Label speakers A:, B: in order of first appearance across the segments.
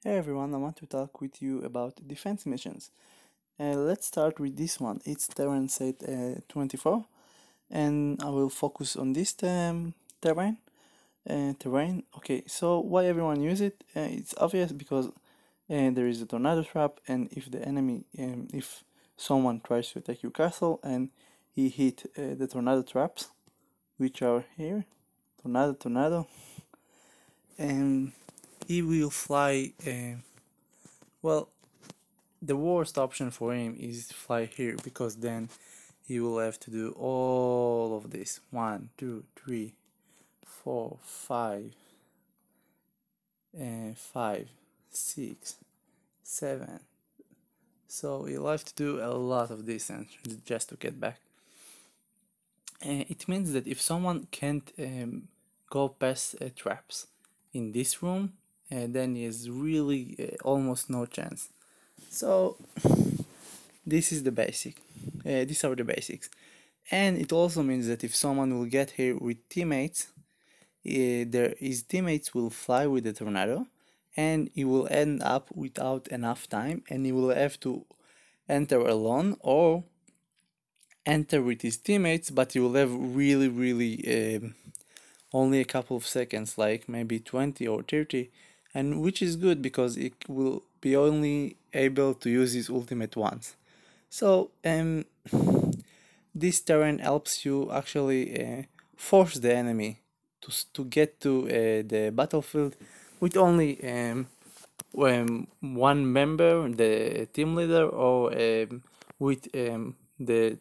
A: Hey everyone, I want to talk with you about defense missions. Let's start with this one. It's Terrain Set 24, and I will focus on this terrain. Terrain. Okay, so why everyone use it? It's obvious because there is a tornado trap, and if someone tries to attack your castle and he hit the tornado traps, which are here, tornado, and he will fly. Well, the worst option for him is to fly here because then he will have to do all of this. 1, 2, 3, 4, 5, 5, 6, 7. So he'll have to do a lot of distance just to get back. It means that if someone can't go past traps in this room, then he has really almost no chance. So this is the basic. These are the basics. And it also means that if someone will get here with teammates, his teammates will fly with the tornado, and he will end up without enough time, and he will have to enter alone or enter with his teammates, but he will have really only a couple of seconds, like maybe 20 or 30, and which is good because it will be only able to use his ultimate once. So this terrain helps you actually force the enemy to get to the battlefield with only one member, the team leader, or with the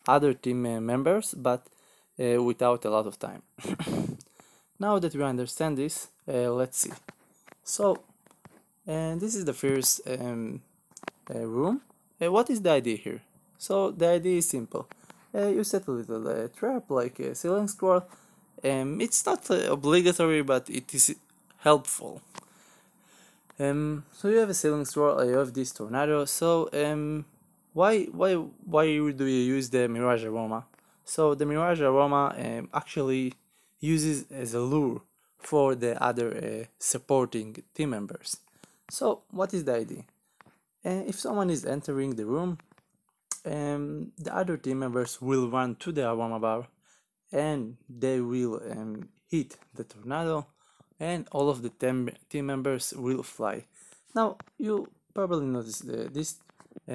A: other team members, but without a lot of time. Now that we understand this, let's see. So, this is the first room. What is the idea here? So the idea is simple. You set a little trap like a ceiling scroll. It's not obligatory, but it is helpful. So you have a ceiling scroll, you have this tornado. So why do you use the Mirage Aroma? So the Mirage Aroma actually uses as a lure for the other supporting team members. So what is the idea? If someone is entering the room, the other team members will run to the aroma bar and they will hit the tornado, and all of the team members will fly. Now you probably noticed these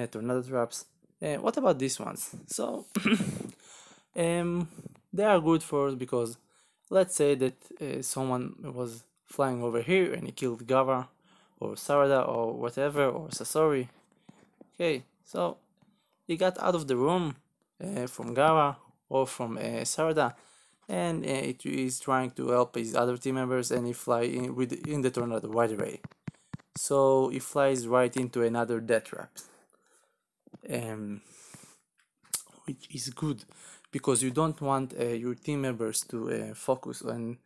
A: tornado traps. What about these ones? So they are good for us because let's say that someone was flying over here and he killed Gaara or Sarada or whatever, or Sasori. Okay, so he got out of the room from Gaara or from Sarada, and it is trying to help his other team members, and he fly in the tornado right away. So he flies right into another death trap, which is good because you don't want your team members to focus and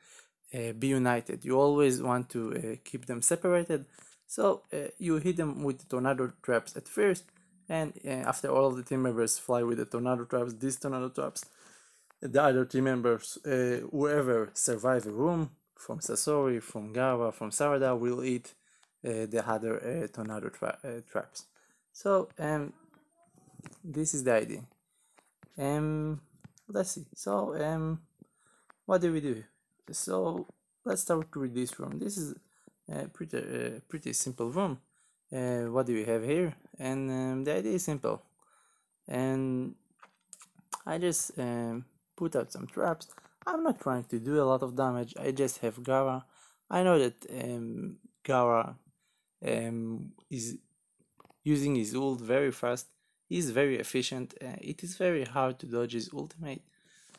A: be united. You always want to keep them separated. So you hit them with the tornado traps at first, and after all of the team members fly with the tornado traps, these tornado traps, the other team members, whoever survive the room, from Sasori, from Gaara, from Sarada, will eat the other tornado traps. So this is the idea. Let's see. So what do we do? So let's start with this room. This is a pretty simple room. What do we have here? And the idea is simple. And I just put out some traps. I'm not trying to do a lot of damage. I just have Gaara. I know that Gaara is using his ult very fast. He's very efficient. It is very hard to dodge his ultimate.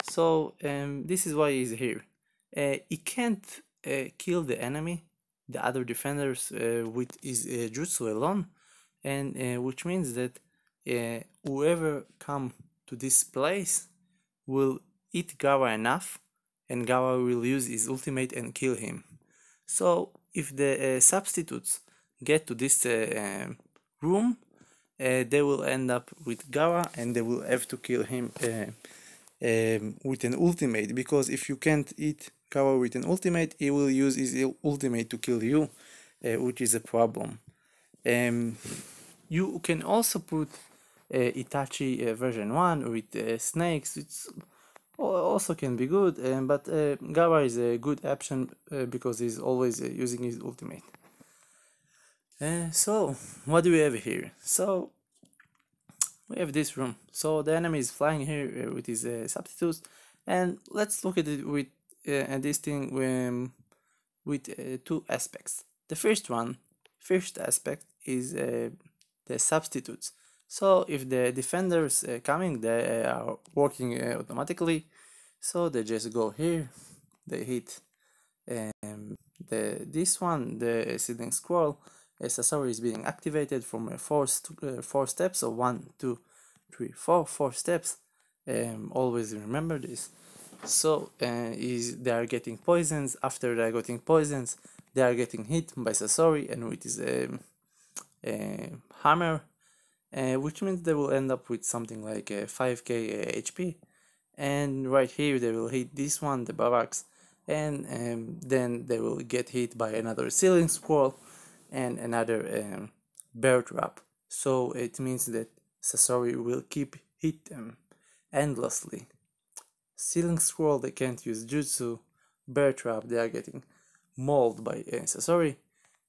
A: So this is why he's here. He can't kill the enemy, the other defenders, with his jutsu alone, and which means that whoever come to this place will eat Gaara enough, and Gaara will use his ultimate and kill him. So if the substitutes get to this room, they will end up with Gaara, and they will have to kill him with an ultimate, because if you can't eat Gaara with an ultimate, he will use his ultimate to kill you, which is a problem. You can also put Itachi version 1 with snakes. It's also can be good, but Gaara is a good option because he's always using his ultimate. So what do we have here? So we have this room. So the enemy is flying here with his substitutes, and let's look at it with this thing with two aspects. The first aspect is the substitutes. So if the defenders coming, they are working automatically. So they just go here, they hit this one, the seedling scroll. Sasori is being activated from four steps. So 1, 2, 3, 4, 4 steps. Always remember this. So they are getting poisons. After they are getting poisons, they are getting hit by Sasori and with his hammer, which means they will end up with something like 5k HP. And right here they will hit this one, the barracks, and then they will get hit by another ceiling scroll and another bear trap. So it means that Sasori will keep hit them endlessly. Ceiling scroll, they can't use jutsu. Bear trap, they are getting mauled by Sasori.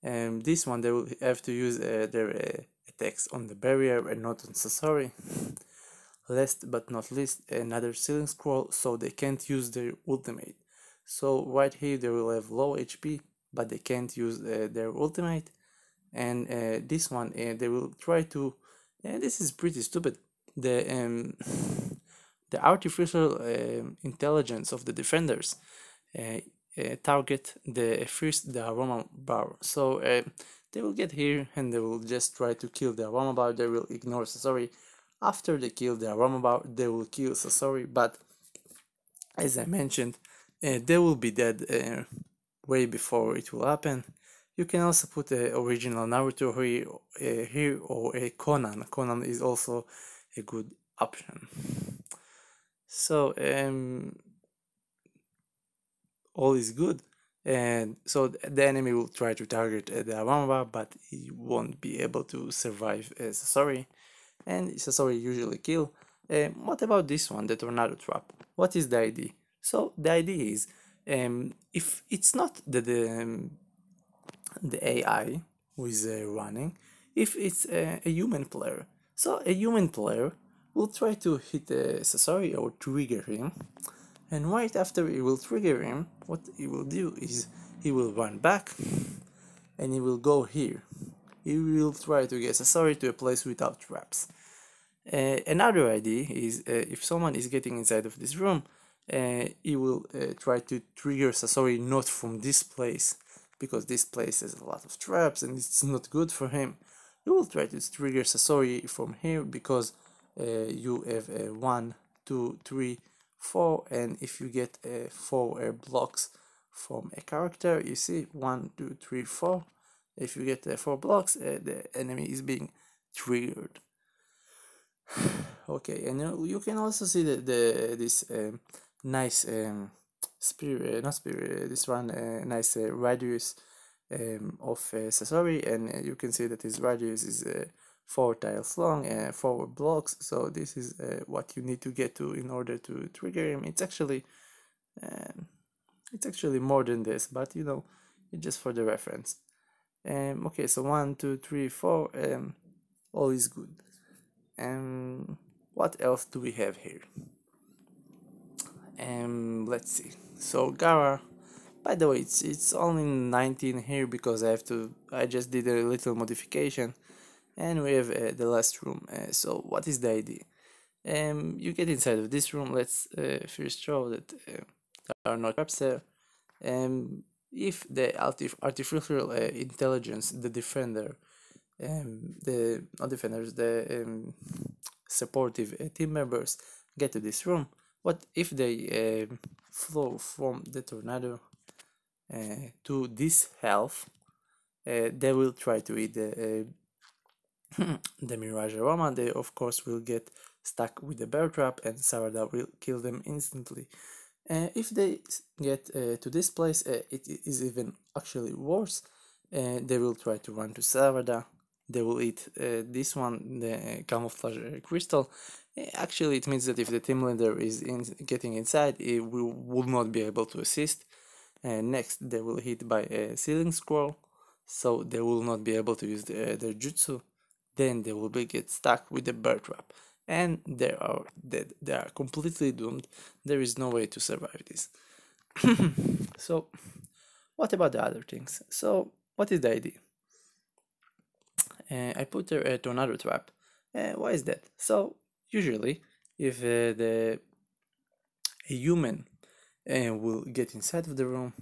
A: This one they will have to use their attacks on the barrier and not on Sasori. Last but not least, another ceiling scroll, so they can't use their ultimate. So right here they will have low HP, but they can't use their ultimate. And this one they will try to. This is pretty stupid. The artificial intelligence of the defenders target the aroma bar. So they will get here and they will just try to kill the aroma bar. They will ignore Sasori. After they kill the aroma bar, they will kill Sasori. But as I mentioned, they will be dead way before it will happen. You can also put the original Naruto here or a Konan. Konan is also a good option. So all is good, and so the enemy will try to target the aroma, but he won't be able to survive Sasori, and Sasori usually kill. What about this one, the tornado trap? What is the idea? So the idea is if it's not the AI who is running, if it's a human player. So a human player will try to hit Sasori or trigger him, and right after he will trigger him, what he will do is he will run back and he will go here. He will try to get Sasori to a place without traps. Another idea is if someone is getting inside of this room, he will try to trigger Sasori not from this place, because this place has a lot of traps and it's not good for him. You will try to trigger Sasori from here because you have 1, 2, 3, 4, and if you get 4 blocks from a character, you see 1, 2, 3, 4. If you get 4 blocks, the enemy is being triggered. Okay, and you can also see this nice this one nice radius of Sasori, and you can see that his radius is 4 tiles long and 4 blocks. So this is what you need to get to in order to trigger him. It's actually more than this, but you know, it's just for the reference. Okay, so 1, 2, 3, 4, all is good. What else do we have here? Let's see. So Gaara, by the way, it's only 19 here because I just did a little modification, and we have the last room. So what is the idea? You get inside of this room. Let's first show that there are no traps there. If the artificial intelligence, the defender, the not defenders, the supportive team members get to this room, what if they flow from the tornado to this health? They will try to eat the Mirage Aroma. They of course will get stuck with the bear trap, and Sarada will kill them instantly. If they get to this place, it is even actually worse. they will try to run to Sarada. They will eat this one, the camouflage crystal. Actually, it means that if the team leader is getting inside, it will not be able to assist. Next, they will hit by a ceiling scroll, so they will not be able to use their jutsu. Then they will get stuck with the bear trap, and they are dead. They are completely doomed. There is no way to survive this. So, what about the other things? So, what is the idea? I put a tornado trap. Why is that? So, usually, if a human will get inside of the room,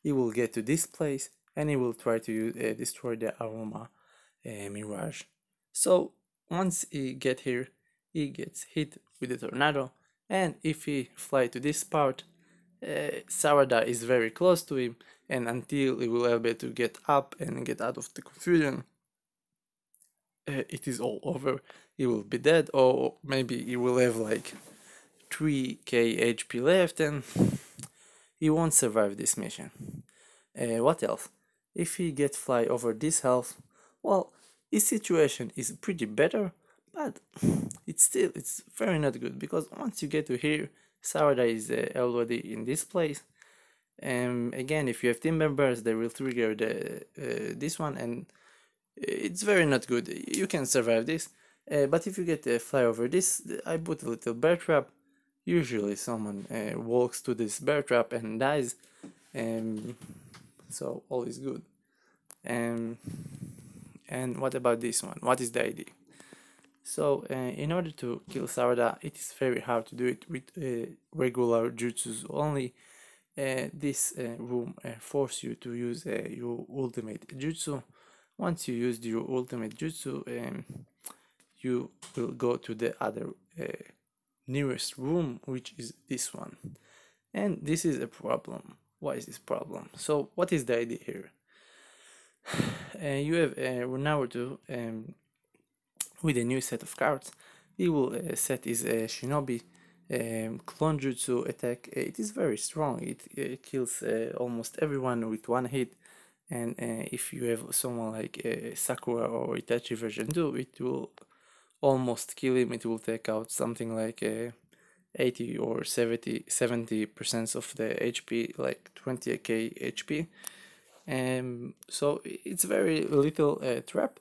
A: he will get to this place, and he will try to destroy the aroma mirage. So, once he get here, he gets hit with the tornado, and if he fly to this part, Sarada is very close to him, and until he will be able to get up and get out of the confusion, it is all over. He will be dead, or maybe he will have like 3k HP left, and he won't survive this mission. What else? If he gets fly over this health, well, his situation is pretty better, but it's very not good, because once you get to here, Sarada is already in this place. Again, if you have team members, they will trigger this one, and it's very not good. You can survive this, but if you get a fly over this, I put a little bear trap. Usually someone walks to this bear trap and dies, so all is good. And what about this one? What is the idea? So in order to kill Sarada, it is very hard to do it with regular jutsus only. This room forces you to use your ultimate jutsu. Once you use your ultimate jutsu, you will go to the other nearest room, which is this one. And this is a problem. Why is this problem? So what is the idea here? You have Naruto with a new set of cards. He will set his Shinobi clone jutsu attack. It is very strong. It kills almost everyone with one hit. And if you have someone like Sakura or Itachi version 2, it will almost kill him. It will take out something like 80 or 70% of the HP, like 20k HP. So it's very little trap.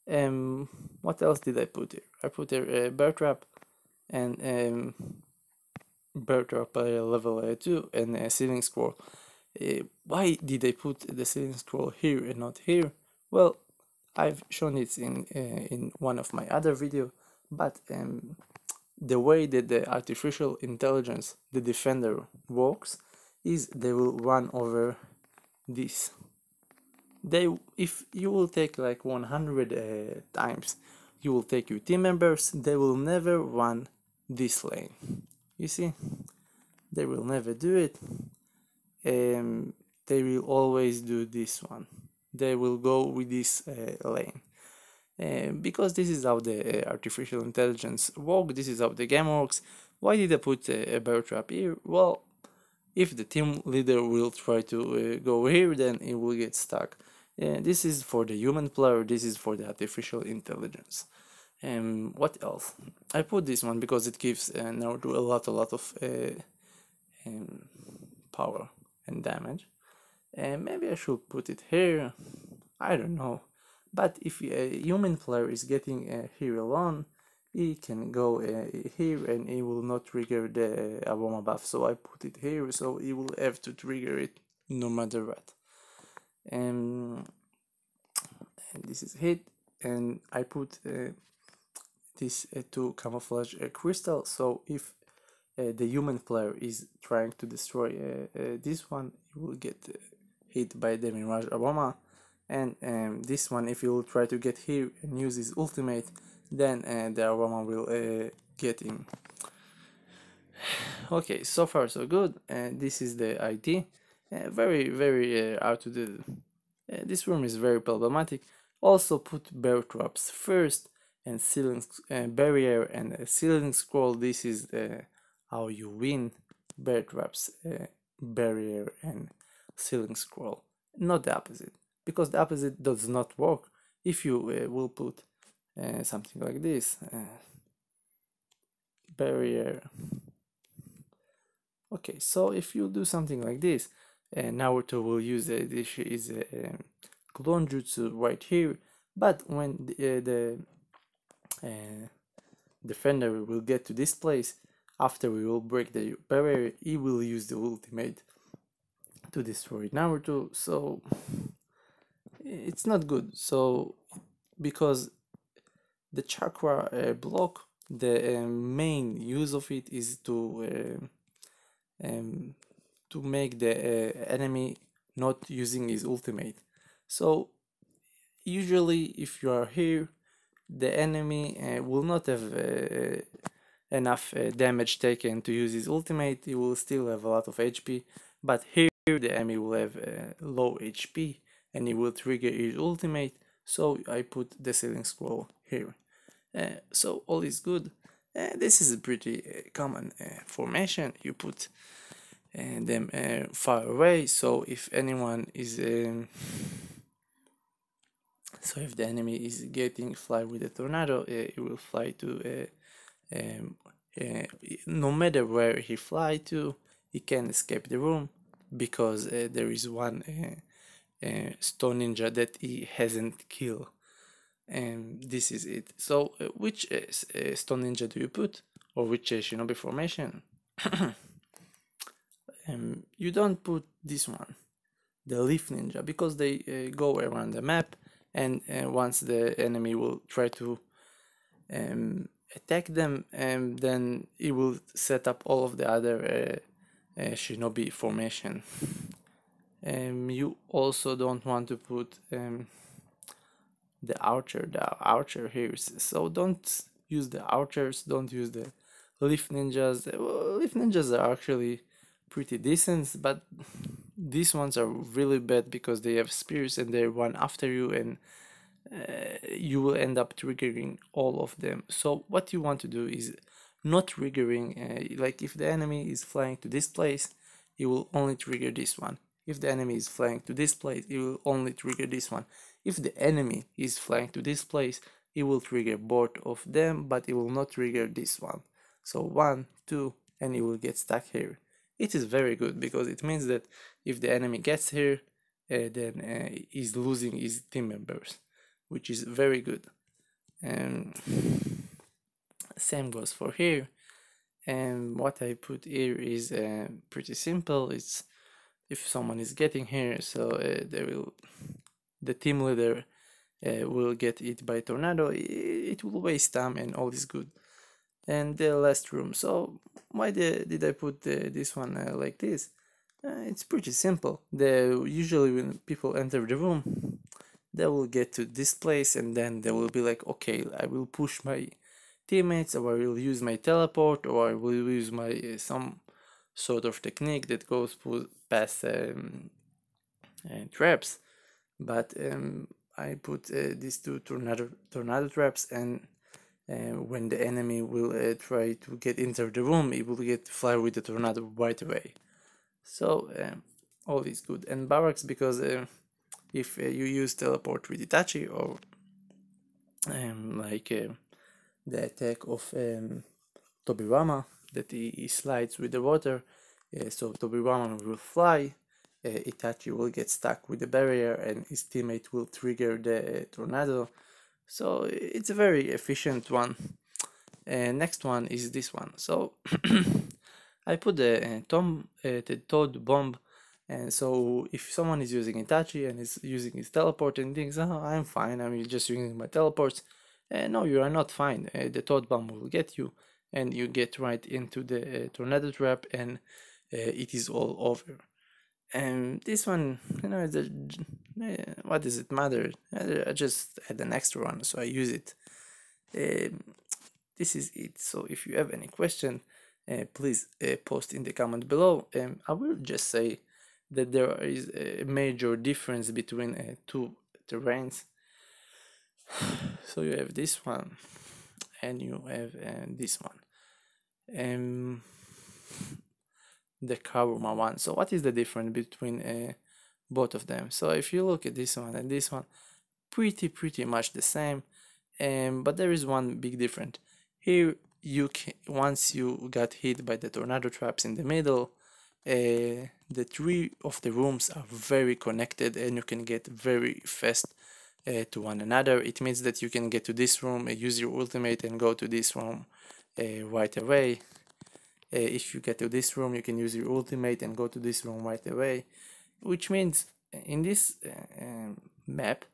A: What else did I put here? I put here a bear trap and bear trap level 2 and a ceiling scroll. Why did I put the ceiling scroll here and not here? Well, I've shown it in one of my other videos, but the way that the artificial intelligence, the defender, works is they will run over this. If you will take like 100 times, you will take your team members, they will never run this lane. You see, they will never do it. They will always do this one. They will go with this lane. Because this is how the artificial intelligence works, this is how the game works. Why did I put a bear trap here? Well, if the team leader will try to go here, then it will get stuck. This is for the human player, this is for the artificial intelligence. What else? I put this one because it gives Naruto a lot of power and damage. Maybe I should put it here, I don't know. But if a human player is getting here alone, he can go here and he will not trigger the aroma buff. So I put it here, so he will have to trigger it no matter what. And this is hit, and I put this to camouflage a crystal. So if the human player is trying to destroy this one, he will get hit by the mirage aroma. And this one, if you will try to get here and use his ultimate, then the aroma will get him. Okay, so far so good. This is the ID. Very hard to do. This room is very problematic. Also put bear traps first, and ceiling barrier and ceiling scroll. This is how you win. Bear traps, barrier, and ceiling scroll. Not the opposite. because the opposite does not work. If you will put something like this, barrier. Okay, so if you do something like this, Naruto will use this is a clone jutsu right here, but when the defender will get to this place, after we will break the barrier, he will use the ultimate to destroy Naruto, so it's not good. So because the chakra block, the main use of it is to make the enemy not using his ultimate. So usually if you are here, the enemy will not have enough damage taken to use his ultimate. He will still have a lot of HP, but here the enemy will have low HP and he will trigger his ultimate. So I put the ceiling scroll here. So all is good. This is a pretty common formation. You put them far away, so if anyone is so if the enemy is getting fly with a tornado, it will fly to no matter where he fly to, he can escape the room, because there is one stone ninja that he hasn't killed, and this is it. So which stone ninja do you put, or which shinobi formation? You don't put this one, the leaf ninja, because they go around the map, and once the enemy will try to attack them, then it will set up all of the other shinobi formation. You also don't want to put the archer here, so don't use the archers, don't use the leaf ninjas. Well, leaf ninjas are actually pretty decent, but these ones are really bad because they have spears and they run after you, and you will end up triggering all of them. So what you want to do is not triggering, like if the enemy is flying to this place, it will only trigger this one. If the enemy is flying to this place, it will only trigger this one. If the enemy is flying to this place, it will trigger both of them, but it will not trigger this one. So 1, 2, and it will get stuck here. It is very good because it means that if the enemy gets here, then he's losing his team members, which is very good. And same goes for here. And what I put here is pretty simple. It's if someone is getting here, so the team leader will get hit by tornado. It will waste time and all is good. And the last room. So why did I put this one like this? It's pretty simple. Usually when people enter the room, they will get to this place and then they will be like, okay, I will push my teammates, or I will use my teleport, or I will use my some sort of technique that goes past traps. But I put these two tornado traps, and when the enemy will try to get into the room, it will get fly with the tornado right away. So all is good. And barracks, because if you use teleport with Itachi, or like the attack of Tobirama, that he slides with the water, so Tobirama will fly, Itachi will get stuck with the barrier, and his teammate will trigger the tornado. So it's a very efficient one. Next one is this one. So I put the Toad Bomb, and so if someone is using Itachi and is using his teleport and thinks, oh, I'm fine, I'm just using my teleports, no, you are not fine. The Toad Bomb will get you, and you get right into the tornado trap, and it is all over. And this one, what does it matter? I just had an extra one, so I use it. This is it. So if you have any question, please post in the comment below. I will just say that there is a major difference between two terrains. So you have this one, and you have this one. The Karuma one. So what is the difference between both of them. So if you look at this one and this one, pretty much the same, but there is one big difference. Here you can, once you got hit by the tornado traps in the middle, the 3 of the rooms are very connected and you can get very fast to one another. It means that you can get to this room, use your ultimate and go to this room right away. If you get to this room, you can use your ultimate and go to this room right away, which means in this map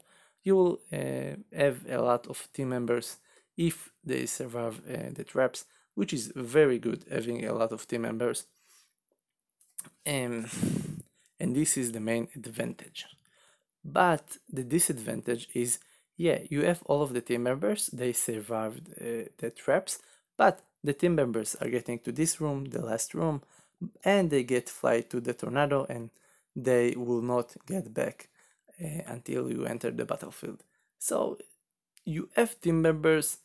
A: you will have a lot of team members if they survive the traps, which is very good, having a lot of team members. And this is the main advantage. But the disadvantage is, yeah, you have all of the team members, they survived the traps, but the team members are getting to this room, the last room, and they get fly to the tornado and they will not get back until you enter the battlefield. So you have team members,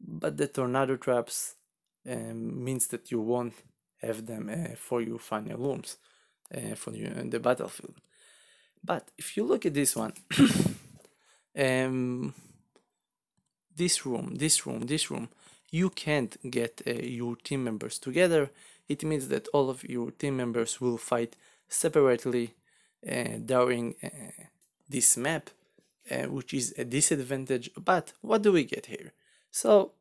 A: but the tornado traps means that you won't have them for your final rooms for you in the battlefield. But if you look at this one, this room, you can't get your team members together. It means that all of your team members will fight separately during this map, which is a disadvantage. But what do we get here? So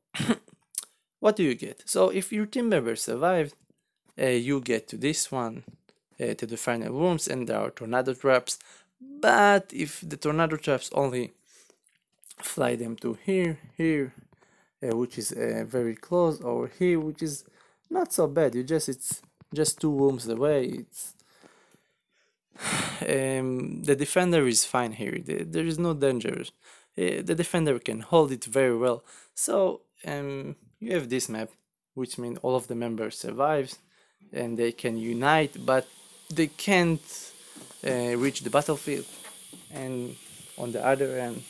A: what do you get? So if your team members survived, you get to this one, to the final rooms, and there are tornado traps. But if the tornado traps only fly them to here, which is very close, or here, which is not so bad. It's just 2 rooms away. It's the defender is fine here. There is no danger. The defender can hold it very well. So you have this map, which means all of the members survives and they can unite, but they can't reach the battlefield. And on the other end,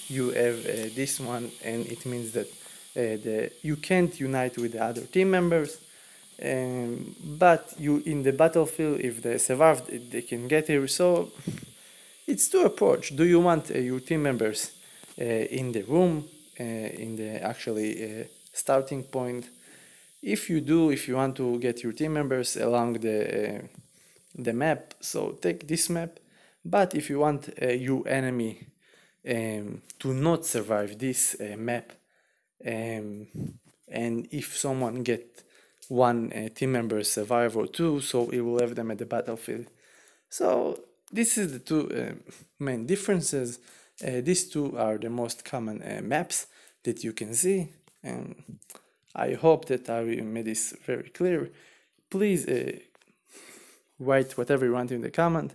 A: you have this one, and it means that you can't unite with the other team members. But you in the battlefield, if they survived, they can get here. So it's two approach. Do you want your team members in the room, in the actually starting point? If you do, if you want to get your team members along the map, so take this map. But if you want your enemy to not survive this map, and if someone get one team member survive or 2, so it will have them at the battlefield. So this is the 2 main differences. These 2 are the most common maps that you can see, and I hope that I made this very clear. Please write whatever you want in the comment.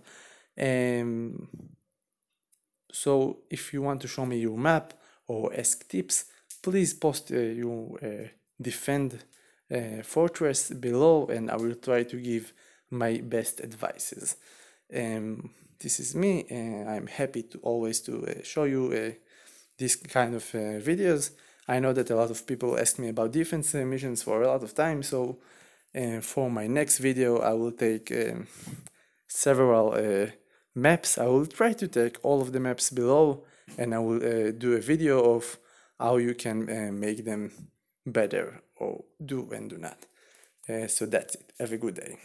A: So if you want to show me your map or ask tips, please post your defend fortress below, and I will try to give my best advices. This is me, and I'm happy to always to show you this kind of videos. I know that a lot of people ask me about defense missions for a lot of time, so for my next video I will take several maps. I will try to take all of the maps below, and I will do a video of how you can make them better, or do and do not. So that's it. Have a good day.